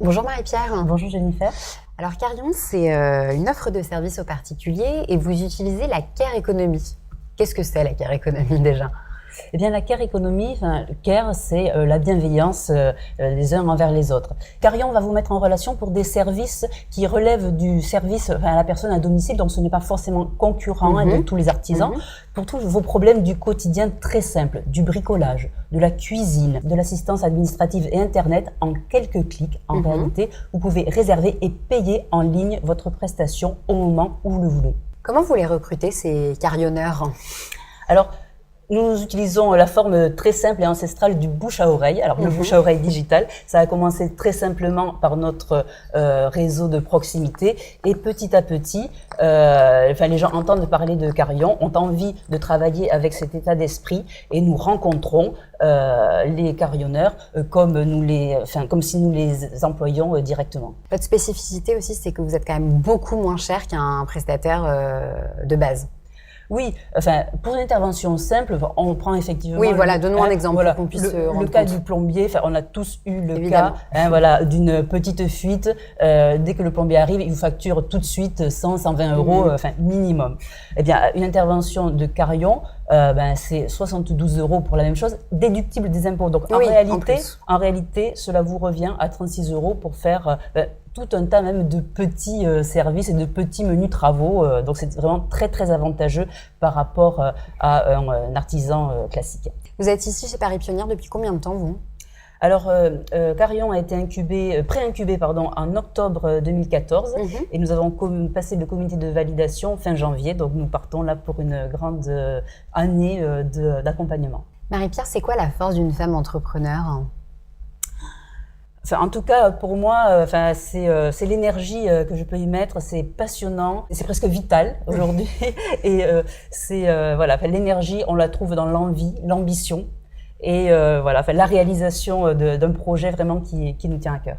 Bonjour Marie-Pierre. Bonjour Jennifer. Alors Carion, c'est une offre de service aux particuliers et vous utilisez la Care Economy. Qu'est-ce que c'est la Care Economy déjà ? Eh bien, la Care Economy, Care, c'est la bienveillance les uns envers les autres. Carion va vous mettre en relation pour des services qui relèvent du service à la personne à domicile, donc ce n'est pas forcément concurrent de tous les artisans. Pour tous vos problèmes du quotidien très simples, du bricolage, de la cuisine, de l'assistance administrative et Internet, en quelques clics, en réalité, vous pouvez réserver et payer en ligne votre prestation au moment où vous le voulez. Comment vous les recrutez, ces carionneurs ? Alors, nous utilisons la forme très simple et ancestrale du bouche à oreille. Alors, le bouche à oreille digital, ça a commencé très simplement par notre réseau de proximité. Et petit à petit, les gens entendent parler de Carion, ont envie de travailler avec cet état d'esprit et nous rencontrons les carionneurs comme si nous les employions directement. Votre spécificité aussi, c'est que vous êtes quand même beaucoup moins cher qu'un prestataire de base. Oui, pour une intervention simple, on prend effectivement... Oui, voilà, donne-nous un exemple pour qu'on puisse se rendre le cas compte. du plombier, on a tous eu le Évidemment. cas d'une petite fuite. Dès que le plombier arrive, il vous facture tout de suite 100, 120 euros, minimum. Eh bien, une intervention de Carion, c'est 72 euros pour la même chose, déductible des impôts. Donc, Oui, en réalité, cela vous revient à 36 euros pour faire... tout un tas même de petits services et de petits menus travaux. Donc, c'est vraiment très, très avantageux par rapport à un artisan classique. Vous êtes ici chez Paris Pionnière depuis combien de temps, vous ? Alors, Carion a été pré-incubé en octobre 2014 et nous avons passé le comité de validation fin janvier. Donc, nous partons là pour une grande année d'accompagnement. Marie-Pierre, c'est quoi la force d'une femme entrepreneur ? En tout cas, pour moi, c'est l'énergie que je peux y mettre. C'est passionnant, c'est presque vital aujourd'hui. Et l'énergie, on la trouve dans l'envie, l'ambition et la réalisation d'un projet vraiment qui nous tient à cœur.